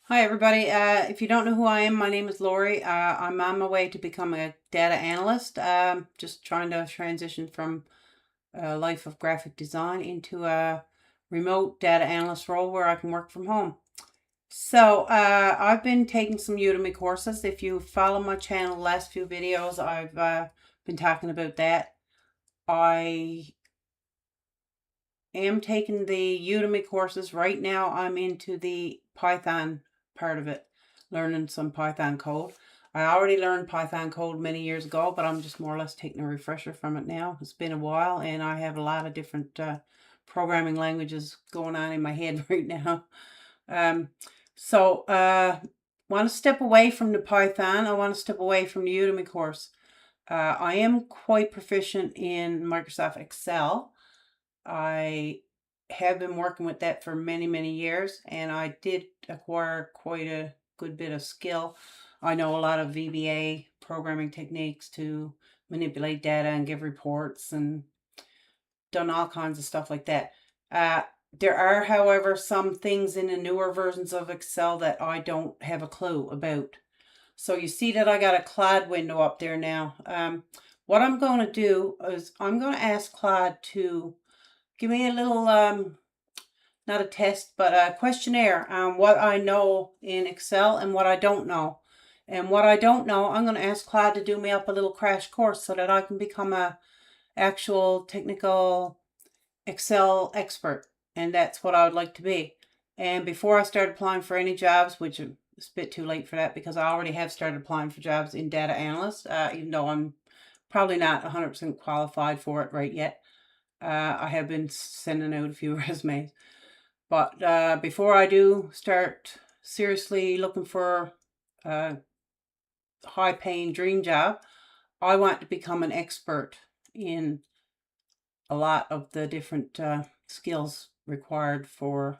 Hi everybody. If you don't know who I am, my name is Lori. I'm on my way to become a data analyst. Just trying to transition from a life of graphic design into a remote data analyst role where I can work from home. So I've been taking some Udemy courses. If you follow my channel, the last few videos, I've been talking about that. I am taking the Udemy courses. Right now I'm into the Python part of it, learning some Python code. I already learned Python code many years ago, but I'm just more or less taking a refresher from it now. It's been a while, and I have a lot of different programming languages going on in my head right now. So want to step away from the Python. I want to step away from the Udemy course. I am quite proficient in Microsoft Excel. I have been working with that for many, many years, and I did acquire quite a good bit of skill. I know a lot of VBA programming techniques to manipulate data and give reports, and done all kinds of stuff like that. There are, however, some things in the newer versions of Excel that I don't have a clue about. So you see that I got a Claude window up there now. What I'm going to do is I'm going to ask Claude to give me a little, not a test, but a questionnaire on what I know in Excel and what I don't know. And what I don't know, I'm going to ask Claude to do me up a little crash course so that I can become a actual technical Excel expert. And that's what I would like to be. And before I start applying for any jobs, which is a bit too late for that because I already have started applying for jobs in data analyst, even though I'm probably not 100% qualified for it right yet. I have been sending out a few resumes. But before I do start seriously looking for a high-paying dream job, I want to become an expert in a lot of the different skills required for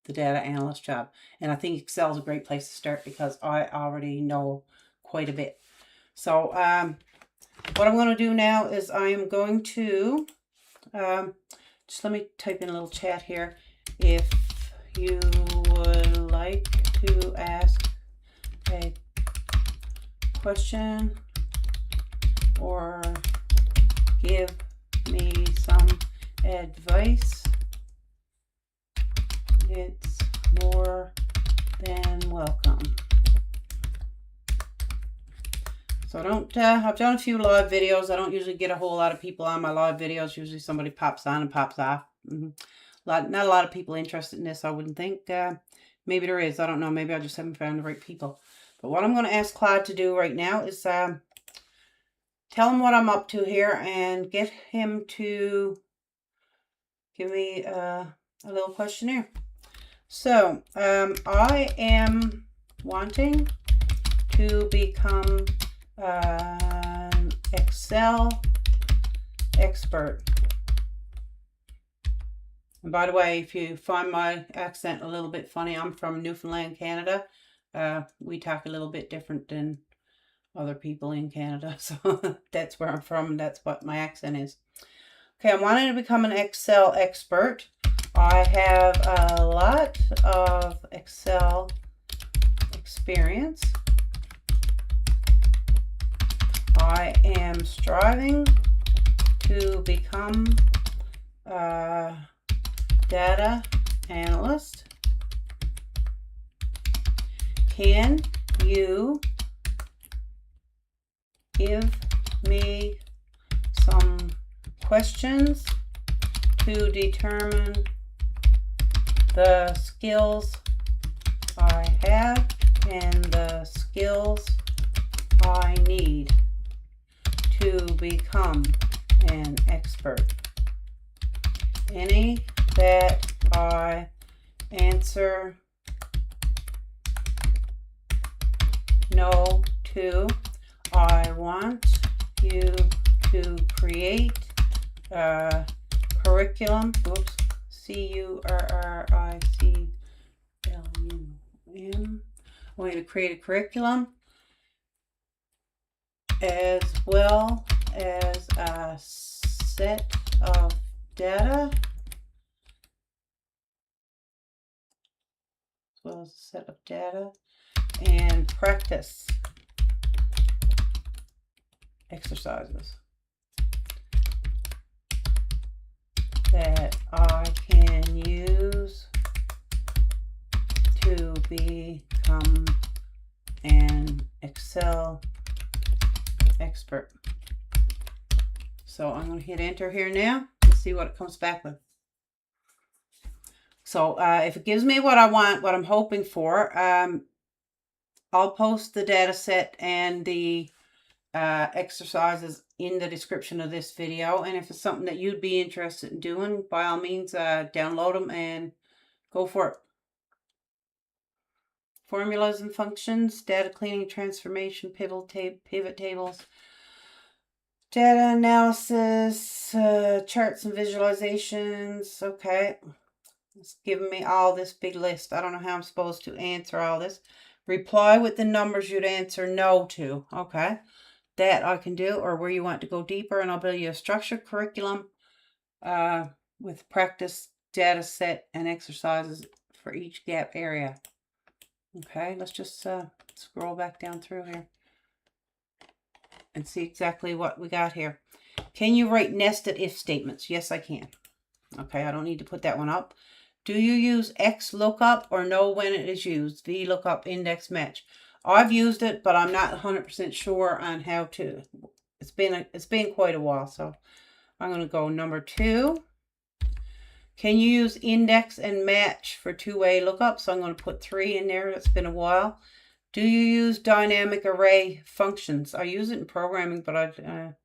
the data analyst job. And I think Excel is a great place to start because I already know quite a bit. So what I'm going to do now is I am going to just let me type in a little chat here. If you would like to ask a question or give me some advice, it's more than welcome. So I've done a few live videos. I don't usually get a whole lot of people on my live videos. Usually somebody pops on and pops off. Not a lot of people interested in this, I wouldn't think. Maybe there is. I don't know. Maybe I just haven't found the right people. But what I'm going to ask Claude to do right now is tell him what I'm up to here and get him to give me a little questionnaire. So I am wanting to become an Excel expert. And by the way, if you find my accent a little bit funny, I'm from Newfoundland, Canada. We talk a little bit different than other people in Canada. So that's where I'm from. And that's what my accent is. Okay, I'm wanting to become an Excel expert. I have a lot of Excel experience. I am striving to become a data analyst. Can you give me some questions to determine the skills I have and the skills I need to become an expert? Any that I answer no to, I want you to create a curriculum. Oops. curriculum. I want you to create a curriculum as well as a set of data as well as a set of data, and practice exercises that I can use to become an Excel expert. So I'm going to hit enter here now and see what it comes back with. So if it gives me what I want, what I'm hoping for, I'll post the data set and the exercises in the description of this video. And if it's something that you'd be interested in doing, by all means, download them and go for it. Formulas and functions, data cleaning, transformation, pivot tables, data analysis, charts and visualizations. Okay. It's giving me all this big list. I don't know how I'm supposed to answer all this. Reply with the numbers you'd answer no to. Okay. That I can do, or where you want to go deeper, and I'll build you a structured curriculum with practice, data set, and exercises for each gap area. Okay, let's just scroll back down through here and see exactly what we got here. Can you write nested if statements? Yes, I can. Okay, I don't need to put that one up. Do you use X lookup or know when it is used? V lookup index match. I've used it, but I'm not 100% sure on how to. It's been quite a while, so I'm going to go number 2. Can you use index and match for two-way lookup? So I'm going to put 3 in there. It's been a while. Do you use dynamic array functions? I use it in programming, but I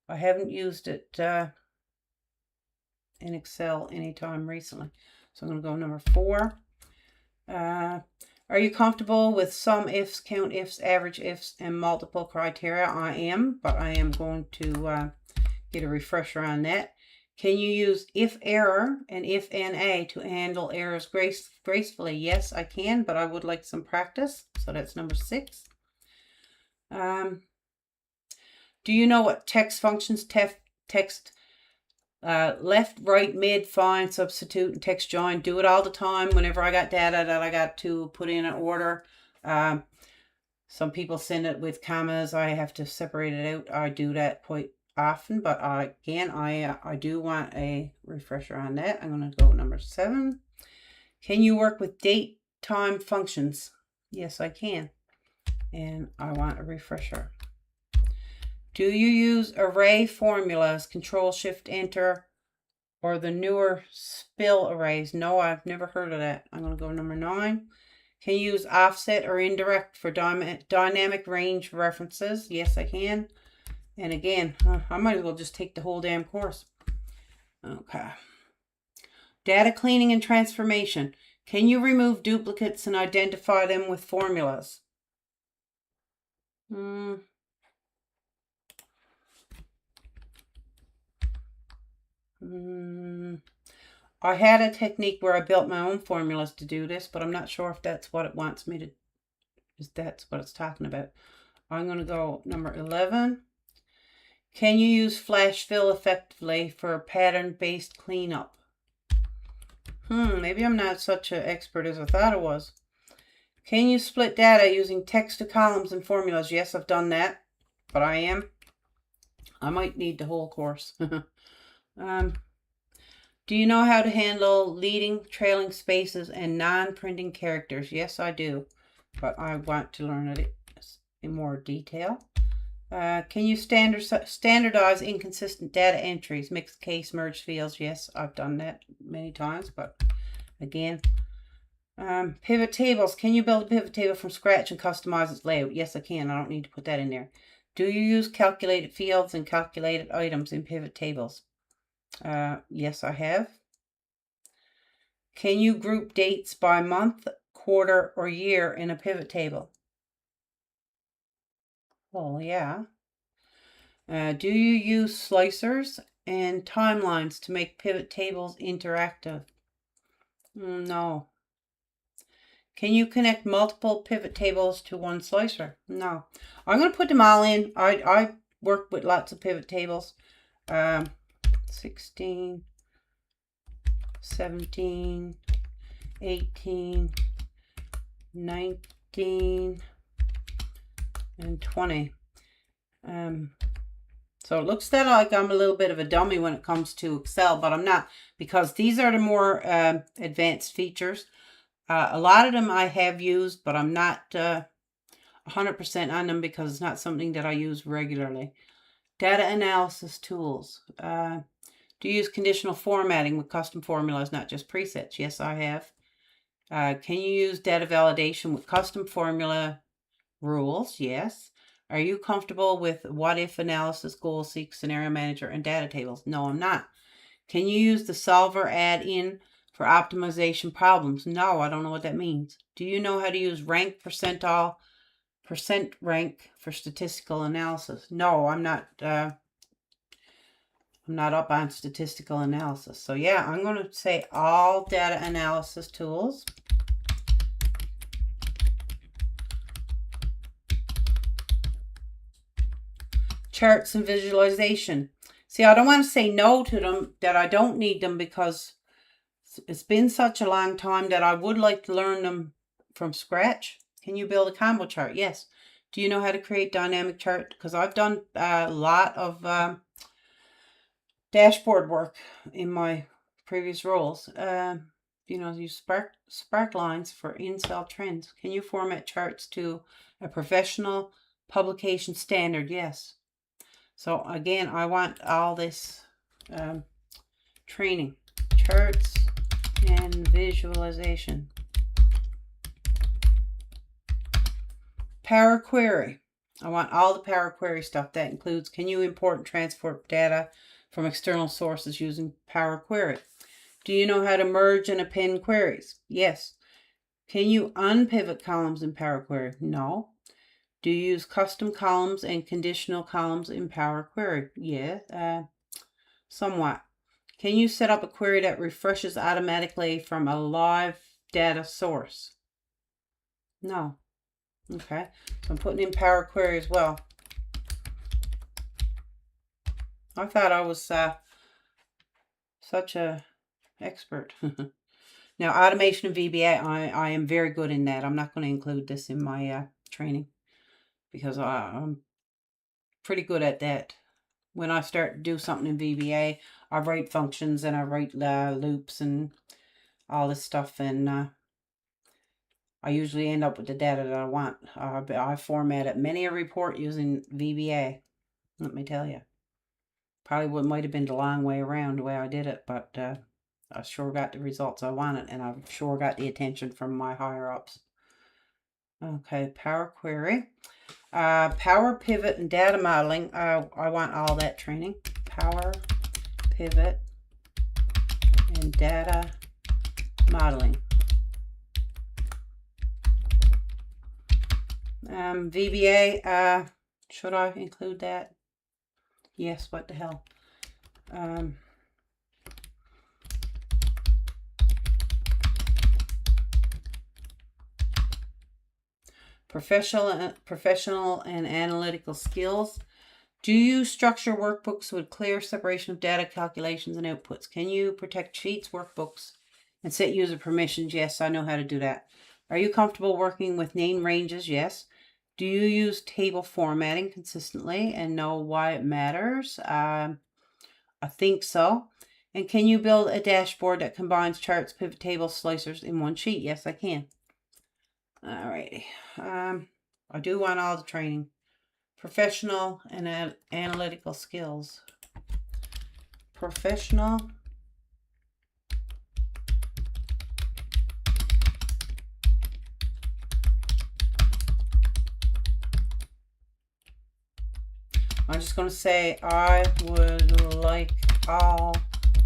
haven't used it in Excel anytime recently. So I'm going to go number 4. Are you comfortable with sum ifs, count ifs, average ifs, and multiple criteria? I am, but I am going to get a refresher on that. Can you use if error and if NA to handle errors gracefully? Yes, I can, but I would like some practice. So that's number 6. Do you know what text functions, text left, right, mid, find, substitute, and text join? Do it all the time whenever I got data that I got to put in an order. Some people send it with commas. I have to separate it out. I do that quite often, but I do want a refresher on that. I'm going to go number 7. Can you work with date time functions? Yes, I can. And I want a refresher. Do you use array formulas, Control Shift Enter, or the newer spill arrays? No, I've never heard of that. I'm going to go number 9. Can you use offset or indirect for dynamic range references? Yes, I can. And again, I might as well just take the whole damn course. Okay. Data cleaning and transformation. Can you remove duplicates and identify them with formulas? I had a technique where I built my own formulas to do this, but I'm not sure if that's what it wants me to, if that's what it's talking about. I'm going to go number 11. Can you use flash fill effectively for pattern-based cleanup? Maybe I'm not such an expert as I thought I was. Can you split data using text to columns and formulas? Yes, I've done that, but I might need the whole course. Do you know how to handle leading, trailing spaces, and non-printing characters? Yes, I do, but I want to learn it in more detail. Can you standardize inconsistent data entries, mixed case, merged fields? Yes, I've done that many times, but again. Pivot tables. Can you build a pivot table from scratch and customize its layout? Yes, I can. I don't need to put that in there. Do you use calculated fields and calculated items in pivot tables? Yes, I have. Can you group dates by month, quarter, or year in a pivot table? Well, yeah. Do you use slicers and timelines to make pivot tables interactive? No. Can you connect multiple pivot tables to one slicer? No. I'm going to put them all in. I work with lots of pivot tables. 16, 17, 18, 19 and 20. So it looks like I'm a little bit of a dummy when it comes to Excel, but I'm not, because these are the more advanced features. A lot of them I have used, but I'm not 100% on them because it's not something that I use regularly. Data analysis tools. Do you use conditional formatting with custom formulas, not just presets? Yes, I have. Can you use data validation with custom formula rules? Yes. Are you comfortable with what-if analysis, goal seek, scenario manager, and data tables? No, I'm not. Can you use the solver add-in for optimization problems? No, I don't know what that means. Do you know how to use rank, percentile, percent rank for statistical analysis? No, I'm not up on statistical analysis. So yeah, I'm going to say all data analysis tools. Charts and visualization. See, I don't want to say no to them, that I don't need them, because it's been such a long time that I would like to learn them from scratch. Can you build a combo chart? Yes. Do you know how to create dynamic chart? Because I've done a lot of dashboard work in my previous roles. Use spark lines for in-cell trends. Can you format charts to a professional publication standard? Yes. So again, I want all this training. Charts and visualization. Power Query. I want all the Power Query stuff. That includes, can you import and transport data from external sources using Power Query? Do you know how to merge and append queries? Yes. Can you unpivot columns in Power Query? No. Do you use custom columns and conditional columns in Power Query? Yeah, somewhat. Can you set up a query that refreshes automatically from a live data source? No. Okay, so I'm putting in Power Query as well. I thought I was such a expert. Now, automation of VBA, I am very good in that. I'm not going to include this in my training, because I'm pretty good at that. When I start to do something in VBA, I write functions and I write loops and all this stuff, and I usually end up with the data that I want. I formatted many a report using VBA, let me tell you. Probably might have been the long way around the way I did it, but I sure got the results I wanted, and I've sure got the attention from my higher-ups. Okay, Power Query. Power Pivot and data modeling. I want all that training. Power Pivot and data modeling. VBA, should I include that? Yes, what the hell. Professional and analytical skills. Do you structure workbooks with clear separation of data, calculations, and outputs? Can you protect sheets, workbooks, and set user permissions? Yes, I know how to do that. Are you comfortable working with name ranges? Yes. Do you use table formatting consistently and know why it matters? I think so. And can you build a dashboard that combines charts, pivot tables, slicers in one sheet? Yes, I can. Alrighty. I do want all the training. Professional and analytical skills. Professional I'm just going to say I would like all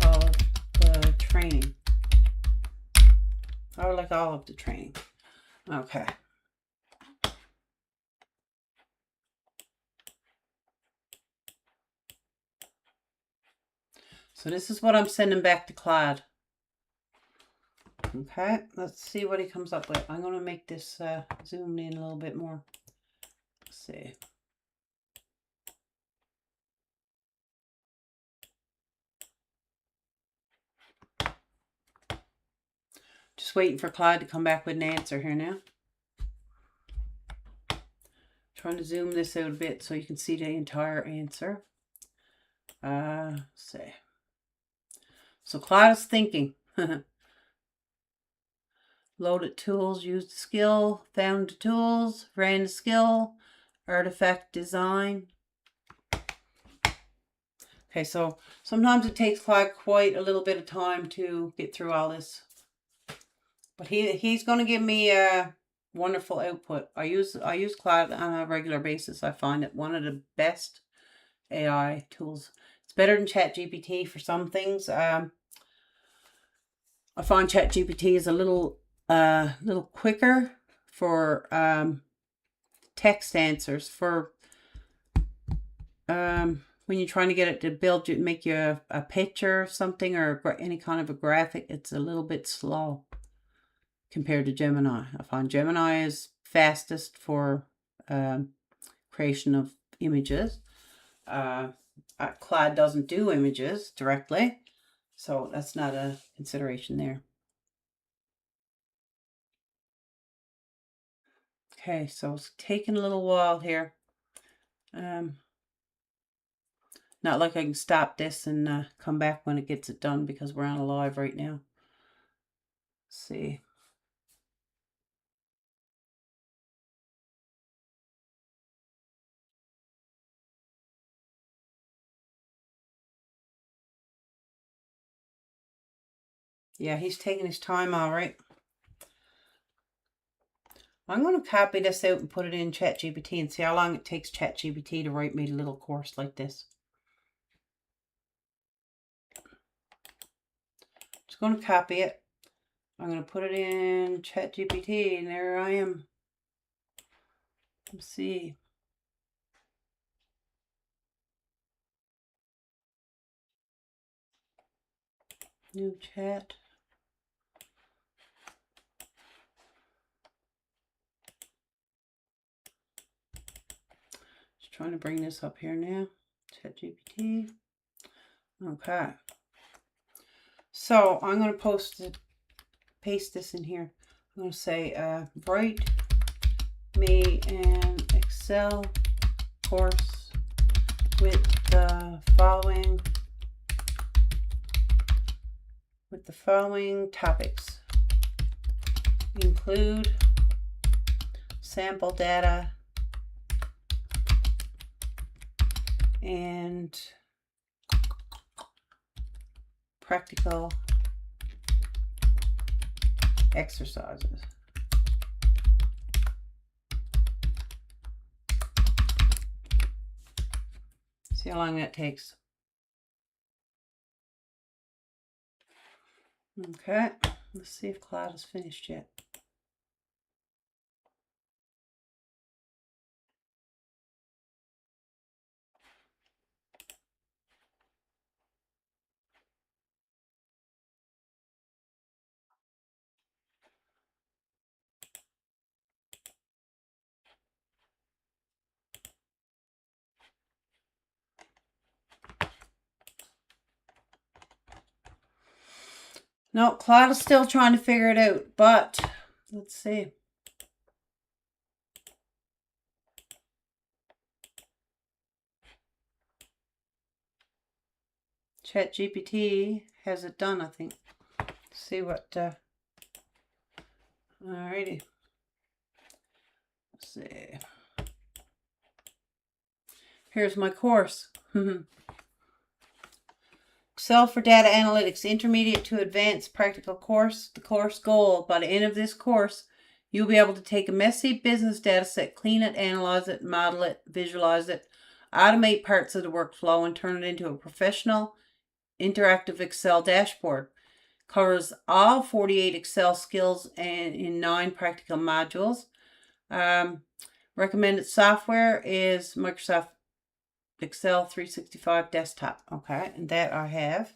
of the training. I would like all of the training. Okay. So this is what I'm sending back to Claude. Okay, let's see what he comes up with. I'm going to make this zoomed in a little bit more. Let's see. Just waiting for Claude to come back with an answer here now. Trying to zoom this out a bit so you can see the entire answer. Let's see. So Claude is thinking. Loaded tools, used skill, found tools, ran skill, artifact design. Okay, so sometimes it takes Claude quite a little bit of time to get through all this. But he's going to give me a wonderful output. I use Claude on a regular basis. I find it one of the best AI tools. It's better than ChatGPT for some things. I find ChatGPT is a little quicker for text answers. For when you're trying to get it to make you a picture or something, or any kind of a graphic, it's a little bit slow compared to Gemini. I find Gemini is fastest for creation of images. Claude doesn't do images directly, so that's not a consideration there. Okay, so it's taking a little while here. Not like I can stop this and come back when it gets it done, because we're on a live right now. Let's see. Yeah, he's taking his time, all right. I'm going to copy this out and put it in ChatGPT and see how long it takes ChatGPT to write me a little course like this. Just going to copy it. I'm going to put it in ChatGPT, and there I am. Let's see. New chat. Just trying to bring this up here now. ChatGPT. Okay. So I'm going to paste this in here. I'm going to say, write me an Excel course with the following topics. Include sample data and practical exercises. See how long that takes. Okay, let's see if Claude is finished yet. No, Claude is still trying to figure it out, but let's see. ChatGPT has it done, I think. Let's see what, alrighty. Let's see. Here's my course. Excel for Data Analytics, Intermediate to Advanced Practical Course. The course goal: by the end of this course, you'll be able to take a messy business data set, clean it, analyze it, model it, visualize it, automate parts of the workflow, and turn it into a professional, interactive Excel dashboard. Covers all 48 Excel skills and in 9 practical modules. Recommended software is Microsoft Excel 365 desktop. Okay, and that I have.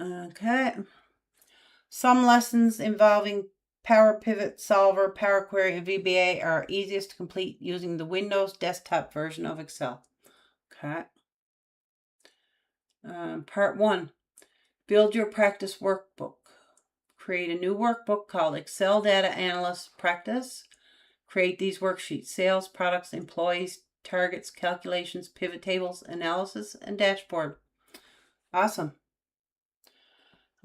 Okay. Some lessons involving Power Pivot, Solver, Power Query, and VBA are easiest to complete using the Windows desktop version of Excel. Okay. Part 1. Build your practice workbook. Create a new workbook called Excel Data Analyst Practice. create these worksheets: sales, products, employees, targets, calculations, pivot tables, analysis, and dashboard. Awesome.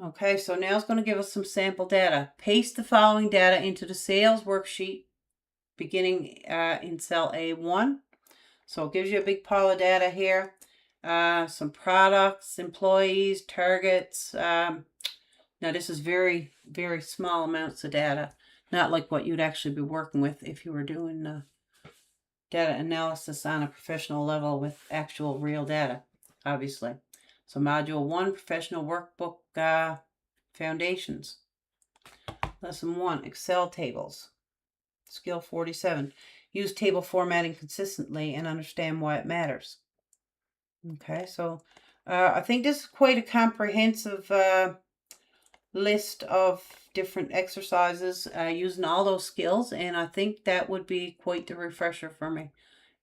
Okay, so now it's going to give us some sample data. Paste the following data into the sales worksheet beginning in cell A1. So it gives you a big pile of data here. Some products, employees, targets. Now this is very, very small amounts of data. Not like what you'd actually be working with if you were doing data analysis on a professional level with actual real data, obviously. So module 1, professional workbook foundations. Lesson 1, Excel tables. Skill 47. Use table formatting consistently and understand why it matters. Okay, so I think this is quite a comprehensive list of different exercises using all those skills, and I think that would be quite the refresher for me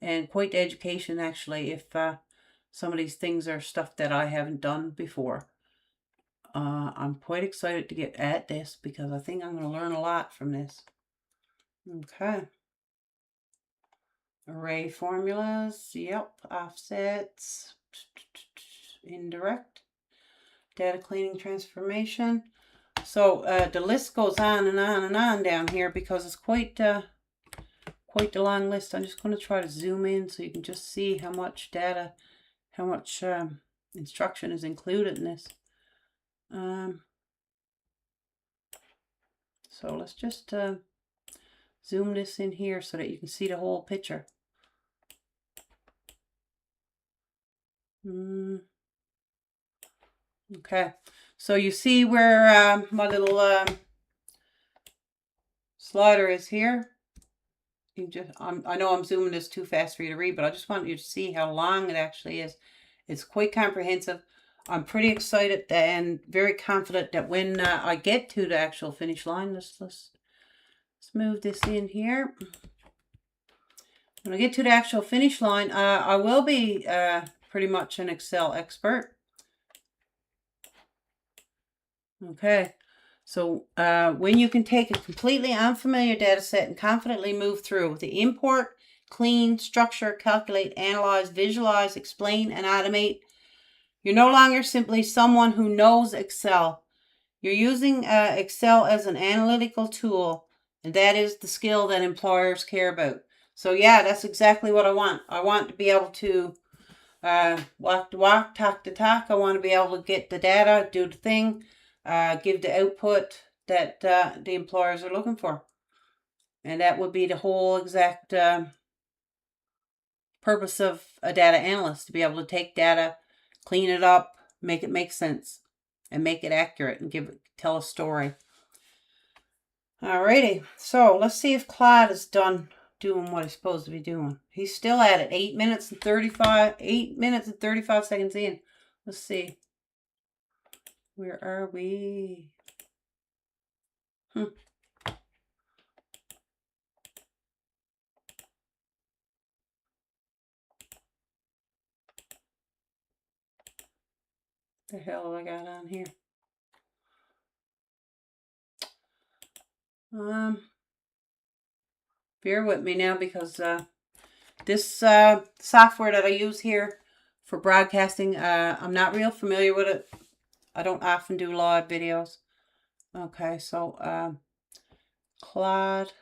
and quite the education actually if some of these things are stuff that I haven't done before. I'm quite excited to get at this because I think I'm going to learn a lot from this. Okay. Array formulas, yep, offsets, indirect, data cleaning transformation. So the list goes on and on and on down here because it's quite the long list. I'm just going to try to zoom in so you can just see how much data, how much instruction is included in this. So let's just zoom this in here so that you can see the whole picture. Okay, so you see where my little slider is here. You just, I know I'm zooming this too fast for you to read, but I just want you to see how long it actually is. It's quite comprehensive. I'm pretty excited and very confident that when I get to the actual finish line, let's move this in here. When I get to the actual finish line, I will be pretty much an Excel expert. Okay, so when you can take a completely unfamiliar data set and confidently move through the import, clean, structure, calculate, analyze, visualize, explain, and automate, you're no longer simply someone who knows Excel. You're using Excel as an analytical tool, and that is the skill that employers care about. So yeah, that's exactly what I want. I want to be able to walk the walk, talk the talk. I want to be able to get the data, do the thing, give the output that the employers are looking for. And that would be the whole exact purpose of a data analyst, to be able to take data, clean it up, make it make sense, and make it accurate and tell a story. Alrighty, so let's see if Claude is done doing what he's supposed to be doing. He's still at it. 8 minutes and 35 seconds in. Let's see. Where are we? The hell have I got on here? Bear with me now because this software that I use here for broadcasting, I'm not real familiar with it. I don't often do live videos. Okay, so Claude,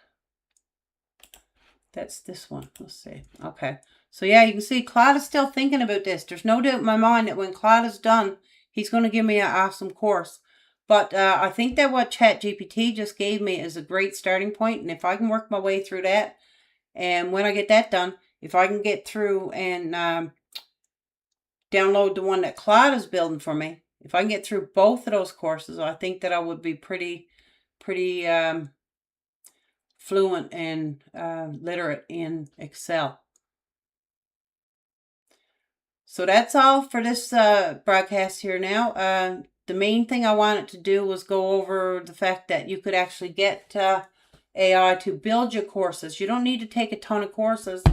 that's this one. Let's see. Okay, so yeah, you can see Claude is still thinking about this. There's no doubt in my mind that when Claude is done, he's going to give me an awesome course. But I think that what ChatGPT just gave me is a great starting point. And if I can work my way through that, and when I get that done, if I can get through and download the one that Claude is building for me, if I can get through both of those courses, I think that I would be pretty fluent and literate in Excel. So that's all for this broadcast here now. The main thing I wanted to do was go over the fact that you could actually get AI to build your courses. You don't need to take a ton of courses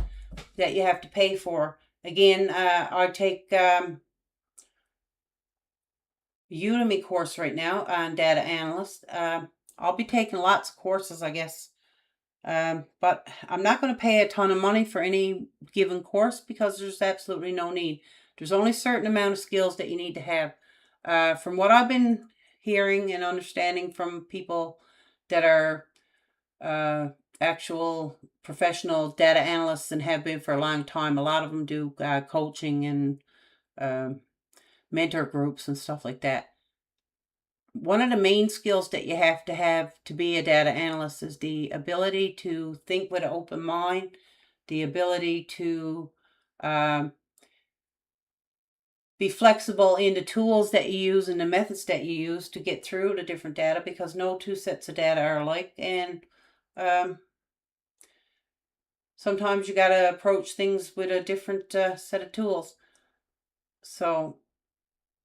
that you have to pay for. Again, I take Udemy course right now on data analyst. I'll be taking lots of courses, I guess, But I'm not going to pay a ton of money for any given course because there's absolutely no need. There's only a certain amount of skills that you need to have. From what I've been hearing and understanding from people that are actual professional data analysts and have been for a long time, a lot of them do coaching and mentor groups and stuff like that. One of the main skills that you have to be a data analyst is the ability to think with an open mind, the ability to be flexible in the tools that you use and the methods that you use to get through the different data, because no two sets of data are alike. And sometimes you got to approach things with a different set of tools. So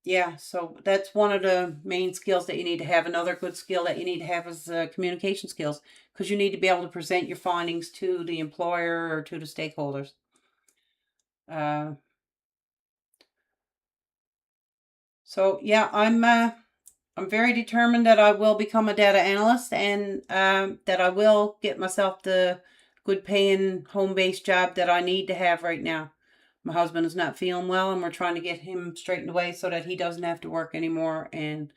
yeah, so that's one of the main skills that you need to have. Another good skill that you need to have is communication skills, because you need to be able to present your findings to the employer or to the stakeholders. So yeah, I'm very determined that I will become a data analyst, and that I will get myself the good paying home-based job that I need to have right now. My husband is not feeling well, and we're trying to get him straightened away so that he doesn't have to work anymore and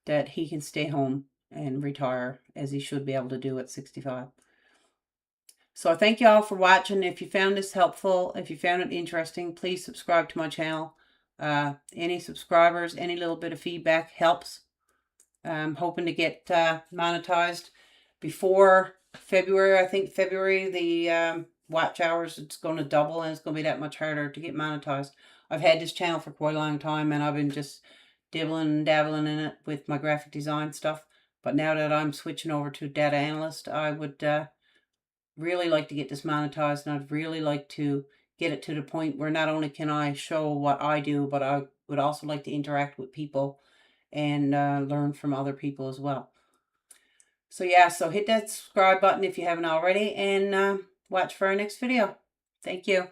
that he can stay home and retire as he should be able to do at 65. So I thank you all for watching. If you found this helpful, if you found it interesting, please subscribe to my channel. Any subscribers, any little bit of feedback helps. I'm hoping to get monetized before February. I think February, the watch hours, it's going to double, and it's going to be that much harder to get monetized. I've had this channel for quite a long time, and I've been just dibbling and dabbling in it with my graphic design stuff. But now that I'm switching over to data analyst, I would really like to get this monetized, and I'd really like to get it to the point where not only can I show what I do, but I would also like to interact with people and learn from other people as well. So yeah, so hit that subscribe button if you haven't already, and watch for our next video. Thank you.